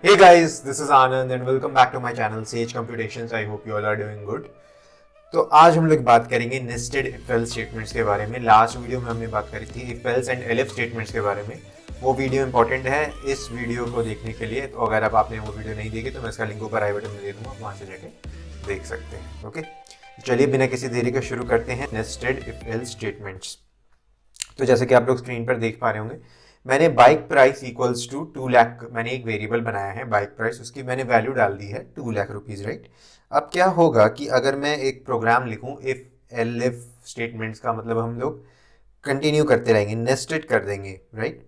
Hey guys, this is Anand and welcome back to my channel Sage Computations. I hope you all are doing good. तो आज हम लोग बात करेंगे nested if else statements के बारे में। लास्ट वीडियो में हमने बात करी थी if else and elif statements के बारे में। वो वीडियो इंपॉर्टेंट है इस वीडियो को देखने के लिए। तो अगर अब आपने वो वीडियो नहीं देखी तो मैं इसका लिंक ऊपर आई बटन में दे दूंगा, वहाँ से जाके देख सकते हैं। ओके, चलिए बिना किसी देरी के शुरू करते हैं नेस्टेड इफ एल्स स्टेटमेंट्स। तो जैसे कि आप लोग स्क्रीन पर देख पा रहे होंगे, मैंने bike price equals to 2 lakh, मैंने एक वेरिएबल बनाया है बाइक प्राइस, उसकी मैंने वैल्यू डाल दी है 2 लाख रुपीज़, राइट। अब क्या होगा कि अगर मैं एक प्रोग्राम लिखूं इफ एलिफ स्टेटमेंट्स का मतलब हम लोग कंटिन्यू करते रहेंगे, नेस्टेड कर देंगे, राइट।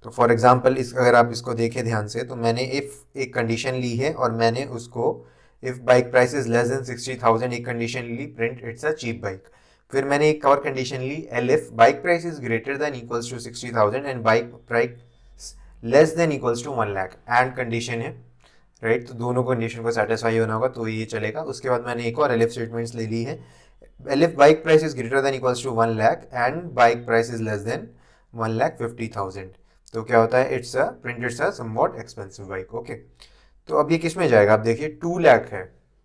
तो फॉर एग्जांपल अगर आप इसको देखें ध्यान से, तो मैंने इफ एक कंडीशन ली है और मैंने उसको if bike price is less than 60,000 एक कंडीशन ली, print it's a cheap bike. फिर मैंने एक और कंडीशन ली elif bike price is greater than equals to 60,000 and bike price less than equals to 1 lakh, and condition है, राइट। तो दोनों कंडीशन को सेटिस्फाई होना होगा तो ये चलेगा। उसके बाद मैंने एक और एलिफ स्टेटमेंट्स ले ली है, elif bike price is greater than equals to 1 lakh and bike price is less than 1,50,000। तो क्या होता है, it's a print it's a somewhat expensive bike. Okay, तो अब ये किस में जाएगा, आप देखिए 2 लाख है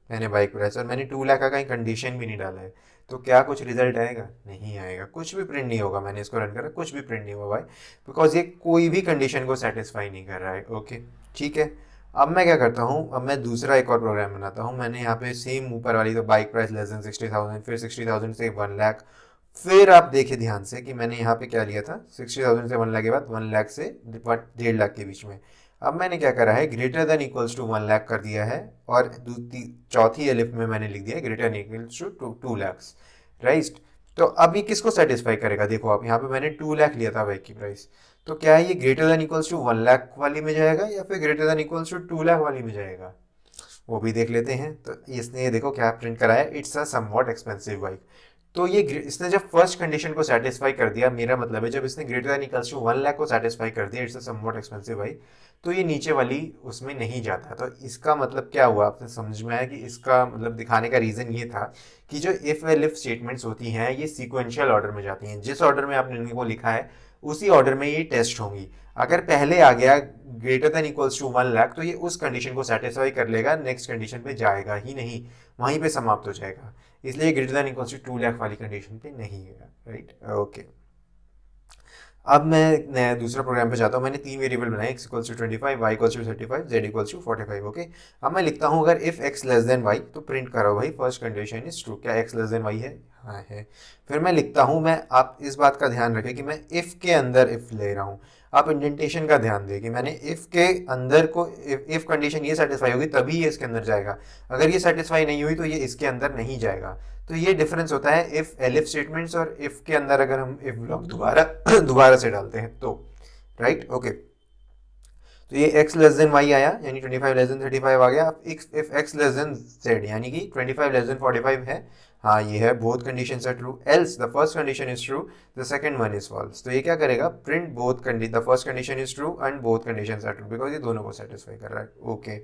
मैंने बाइक प्राइस और मैंने 2 लाख का कहीं कंडीशन भी नहीं डाला है। तो क्या कुछ रिजल्ट आएगा? नहीं आएगा, कुछ भी प्रिंट नहीं होगा। मैंने इसको रन करा, कुछ भी प्रिंट नहीं हुआ भाई, बिकॉज ये कोई भी कंडीशन को सेटिस्फाई नहीं कर रहा है। ओके, ठीक है। अब मैं क्या करता हूँ, अब मैं दूसरा एक और प्रोग्राम बनाता हूँ। मैंने यहाँ पे सेम ऊपर वाली तो बाइक प्राइस लेस देन 60,000, फिर 60,000 से 1 लाख। फिर आप देखिए ध्यान से कि मैंने यहाँ पे क्या लिया था, 60,000 से 1 लाख के बाद 1 लाख से 1.5 लाख के बीच में। अब मैंने क्या करा है, greater than equals to 1 lakh कर दिया है और चौथी एलिफ में मैंने लिख दिया है greater than equals to 2 lakhs, right. तो अब ये किसको सेटिस्फाई करेगा, देखो आप यहाँ पे मैंने 2 लाख लिया था बाइक की प्राइस। तो क्या है, ये greater than equals to 1 lakh वाली में जाएगा या फिर greater than equals to 2 lakh वाली में जाएगा, वो भी देख लेते हैं। तो इसने ये देखो क्या प्रिंट करा है, it's a somewhat expensive bike. तो ये इसने जब फर्स्ट कंडीशन को सेटिस्फाई कर दिया, मेरा मतलब है जब इसने greater than equals to 1 lakh को सेटिस्फाई कर दिया, it's a somewhat expensive bike, तो ये नीचे वाली उसमें नहीं जाता। तो इसका मतलब क्या हुआ, आपने समझ में आया कि इसका मतलब दिखाने का रीज़न ये था कि जो इफ एल इफ स्टेटमेंट्स होती हैं ये सीक्वेंशियल ऑर्डर में जाती हैं। जिस ऑर्डर में आपने इनको लिखा है उसी ऑर्डर में ये टेस्ट होंगी। अगर पहले आ गया greater than equals to 1 lakh तो ये उस कंडीशन को सेटिस्फाई कर लेगा, नेक्स्ट कंडीशन पे जाएगा ही नहीं, वहीं पे समाप्त हो जाएगा। इसलिए greater than equals to 2 lakh वाली कंडीशन पे नहीं गया, राइट। ओके, अब मैं नया दूसरा प्रोग्राम पे जाता हूँ। मैंने 3 वेरिएबल बनाए, x equals to 25, y equals to 35, z equals to 45। Okay, अब मैं लिखता हूँ अगर if x less than y तो प्रिंट करो भाई फर्स्ट कंडीशन इज ट्रू। क्या x लेस देन y है? हाँ है। फिर मैं लिखता हूँ, मैं आप इस बात का ध्यान रखें कि मैं इफ के अंदर इफ ले रहा हूँ। आप इंडेंटेशन का ध्यान दें कि मैंने इफ के अंदर को इफ कंडीशन ये सेटिस्फाई होगी तभी ये इसके अंदर जाएगा, अगर ये सेटिस्फाई नहीं हुई तो ये इसके अंदर नहीं जाएगा। तो ये डिफरेंस होता है इफ एलिफ स्टेटमेंट्स और इफ के अंदर अगर हम इफ ब्लॉक दोबारा दोबारा से डालते हैं तो, राइट। ओके, तो ये x लेस देन y आया यानी 25 लेस देन 35 आ गया। अब if x less then z यानी कि 25 लेस देन 45 है, हाँ ये है, both conditions are true, else the first condition is true the second one is false. तो ये क्या करेगा, print both the first condition is true and both conditions are true, because ये दोनों को सेटिस्फाई कर रहा है। ओके,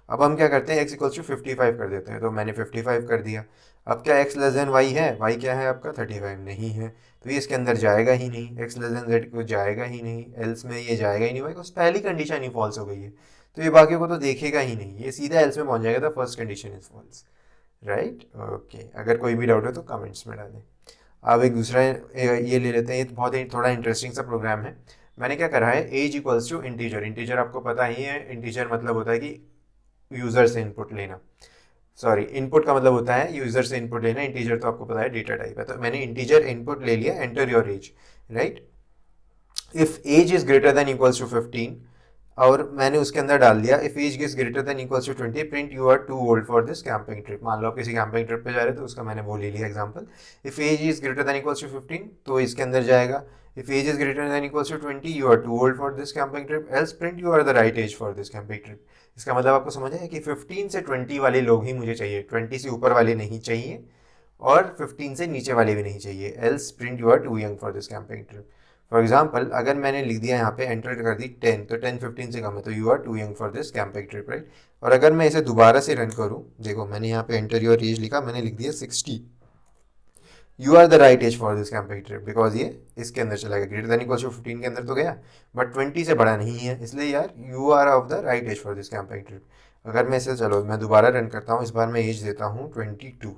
अब हम क्या करते हैं, x इक्वल्स टू 55 कर देते हैं। तो मैंने 55 कर दिया। अब क्या x लेस देन y है, y क्या है आपका 35 नहीं है, तो ये इसके अंदर जाएगा ही नहीं। x लेस देन z को जाएगा ही नहीं, एल्स में ये जाएगा ही नहीं भाई, उस पहली कंडीशन ही फॉल्स हो गई है, तो ये बाकी को तो देखेगा ही नहीं, ये सीधा एल्स में पहुंच जाएगा, the first condition is false, right. Okay, अगर कोई भी डाउट हो तो कमेंट्स में डालें। अब एक दूसरा ये ले लेते हैं, ये बहुत ही थोड़ा इंटरेस्टिंग सा प्रोग्राम है। मैंने क्या करा है, age equals to integer. Integer आपको पता ही है, इंटीजर मतलब होता है कि यूज़र से इनपुट लेना, सॉरी इनपुट का मतलब होता है यूजर से इनपुट लेना, इंटीजर तो आपको पता है डेटा टाइप है। तो मैंने इंटीजर इनपुट ले लिया, enter your age, right. If age is greater than equals to 15 और मैंने उसके अंदर डाल दिया if age is greater than equals to 20 print you are too old for this camping trip. मान लो आप किसी कैंपिंग ट्रिप पे जा रहे हो तो उसका मैंने वो ले लिया example. If age is greater than equals to 15 तो इसके अंदर जाएगा if age is greater than equals to 20 you are too old for this camping trip else print you are the right age for this camping trip. इसका मतलब आपको समझ आया कि 15 से 20 वाले लोग ही मुझे चाहिए, 20 से ऊपर वाले नहीं चाहिए और 15 से नीचे वाले भी नहीं चाहिए, else print you are too young for this camping trip. For example अगर मैंने लिख दिया यहाँ पे एंटर कर दी 10 तो 10 15 से कम है तो you are too young for this camping trip, right. और अगर मैं इसे दोबारा से रन करूँ, देखो मैंने यहाँ पे एंटर योर एज लिखा, मैंने लिख दिया 60, you are the right age for this camping trip, because ये इसके अंदर चला गया, ग्रेटर देन इक्वल्स टू 15 के अंदर तो गया, बट 20 से बड़ा नहीं है, इसलिए यार you are of the right age for this camping trip. अगर मैं इसे, चलो मैं दोबारा रन करता हूँ, इस बार मैं एज देता हूँ 22।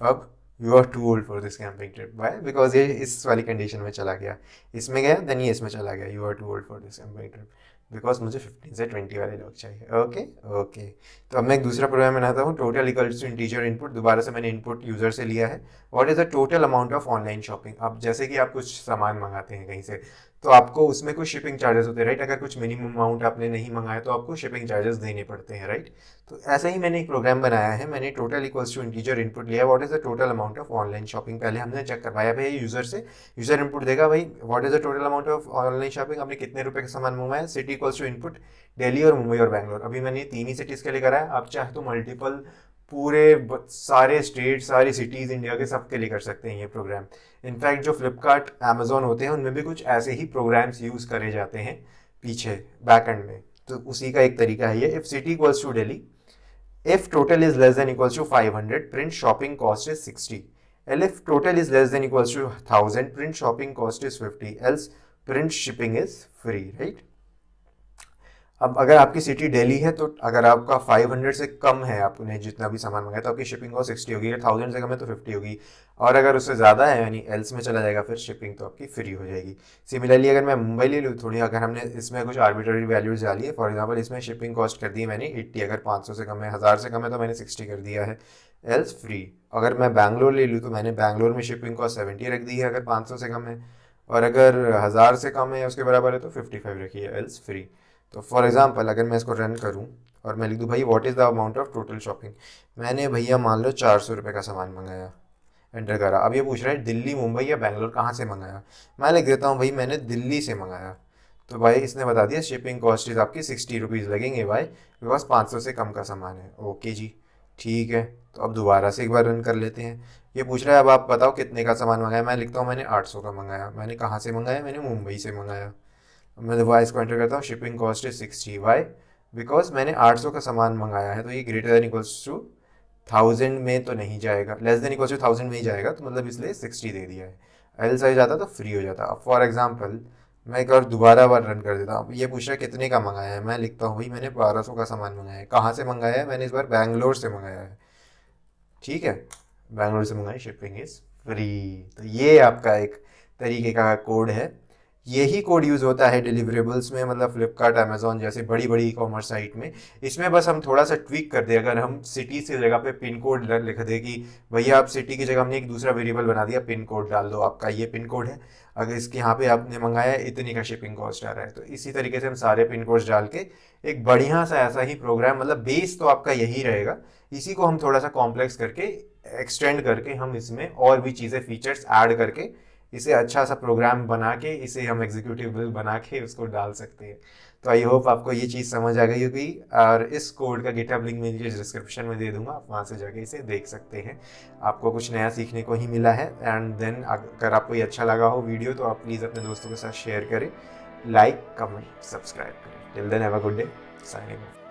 अब you are too old for this camping trip, why, because ये इस वाली कंडीशन में चला गया, इसमें गया देन ये इसमें चला गया, you are too old for this camping trip, because मुझे 15 से 20 वाले लोग चाहिए। ओके ओके, तो अब मैं एक दूसरा प्रोग्राम बनाता हूँ, total equals to integer input, दोबारा से मैंने इनपुट यूजर से लिया है, what is the total amount of online shopping. अब जैसे कि आप कुछ सामान मंगाते हैं कहीं से, तो आपको उसमें कुछ शिपिंग चार्जेस होते हैं, राइट। अगर कुछ मिनिमम अमाउंट आपने नहीं मंगाया तो आपको शिपिंग चार्जेस देने पड़ते हैं, राइट। तो ऐसे ही मैंने एक प्रोग्राम बनाया है, मैंने total equals to integer input लिया, what is the total amount of online shopping. पहले हमने चेक करवाया भाई यूजर से, यूजर इनपुट देगा भाई what is the total amount of online shopping, आपने कितने रुपए का सामान मंगवाया, city equals to input Delhi और मुंबई और बैंगलोर। अभी मैंने 3 ही सिटीज़ के लिए करा है, आप चाहे तो मल्टीपल पूरे सारे स्टेट, सारी सिटीज़ इंडिया के सबके लिए कर सकते हैं ये प्रोग्राम। इनफैक्ट जो फ्लिपकार्ट, अमेजोन होते हैं उनमें भी कुछ ऐसे ही प्रोग्राम्स यूज़ करे जाते हैं पीछे बैक एंड में, तो उसी का एक तरीका है ये। If city equals to Delhi, if total is less than equals to 500, print shopping cost is 60, elif total is less than equals to 1000, print shopping cost is 50, else print shipping is free, right. अब अगर आपकी city Delhi है तो अगर आपका 500 से कम है, आपने जितना भी सामान मंगाया, तो आपकी शिपिंग कॉस्ट 60 होगी, अगर 1000 से कम है तो 50 होगी, और अगर उससे ज़्यादा है यानी एल्स में चला जाएगा, फिर शिपिंग तो आपकी फ्री हो जाएगी। सिमिलरली अगर मैं मुंबई ले लूँ थोड़ी, अगर हमने इसमें कुछ आर्बिट्ररी वैल्यूज डाली है, फॉर एग्जाम्पल इसमें शिपिंग कॉस्ट कर दी है मैंने 80, अगर 500 से कम है, 1000 से कम है तो मैंने 60 कर दिया है, एल्स फ्री। अगर मैं बैंगलोर ले लूँ तो मैंने बैंगलोर में शिपिंग कॉस्ट 70 रख दी है अगर 500 से कम है, और अगर 1000 से कम है या उसके बराबर है तो 55 रखी है, एल्स फ्री। तो फॉर एग्जांपल अगर मैं इसको रन करूं और मैं लिख दूं भाई what is the amount of total shopping, मैंने भैया मान लो 400 रुपये का सामान मंगाया, एंटर करा। अब ये पूछ रहा है दिल्ली, मुंबई या बैंगलोर कहाँ से मंगाया, मैं लिख देता हूँ भाई मैंने दिल्ली से मंगाया। तो भाई इसने बता दिया शिपिंग कॉस्ट इज़ आपकी 60 रुपीज़ लगेंगे भाई, बिकॉज 500 से कम का सामान है। ओके जी, ठीक है। तो अब दोबारा से एक बार रन कर लेते हैं। ये पूछ रहा है अब आप बताओ कितने का सामान मंगाया, मैं लिखता हूँ मैंने 800 का मंगाया। मैंने कहाँ से मंगाया, मैंने मुंबई से मंगाया। मैं दोबारा इसको एंटर करता हूँ, shipping cost is 60, why, because मैंने 800 का सामान मंगाया है, तो ये ग्रेटर देन इक्वल्स टू 1000 में तो नहीं जाएगा, लेस देन इक्वल्स टू 1000 में ही जाएगा, तो मतलब इसलिए 60 दे दिया है। एल साइज जाता तो फ्री हो जाता। अब फॉर एग्जाम्पल मैं एक और दोबारा बार रन कर देता हूँ। ये पूछ रहा है कितने का मंगाया है, मैं लिखता हूँ भाई मैंने 1200 का सामान मंगाया है। कहाँ से मंगाया है, मैंने इस बार बैंगलोर से मंगाया है, ठीक है, बैंगलोर से मंगाई, शिपिंग इज़ फ्री। तो ये आपका एक तरीके का कोड है। यही कोड यूज़ होता है डिलीवरेबल्स में, मतलब फ्लिपकार्ट, अमेजोन जैसे बड़ी बड़ी ई कॉमर्स साइट में। इसमें बस हम थोड़ा सा ट्वीक कर दें, अगर हम सिटी की जगह पे पिन कोड लिख दें कि भैया आप सिटी की जगह हमने एक दूसरा वेरिएबल बना दिया, पिन कोड डाल दो, आपका ये पिन कोड है, अगर इसके यहाँ पे आपने मंगाया है इतनी का शिपिंग कॉस्ट आ रहा है। तो इसी तरीके से हम सारे पिन कोड्स डाल के एक बढ़िया सा ऐसा ही प्रोग्राम, मतलब बेस तो आपका यही रहेगा, इसी को हम थोड़ा सा कॉम्प्लेक्स करके एक्सटेंड करके हम इसमें और भी चीज़ें फीचर्स ऐड करके इसे अच्छा सा प्रोग्राम बना के इसे हम एग्जीक्यूटिव बना के उसको डाल सकते हैं। तो आई होप आपको ये चीज़ समझ आ गई होगी, और इस कोड का गिटहब लिंक मैं नीचे डिस्क्रिप्शन में दे दूंगा, आप वहाँ से जाके इसे देख सकते हैं। आपको कुछ नया सीखने को ही मिला है। एंड देन अगर आपको ये अच्छा लगा हो वीडियो तो आप प्लीज़ अपने दोस्तों के साथ शेयर करें, लाइक, कमेंट, सब्सक्राइब करें। Till then have a good day, signing of.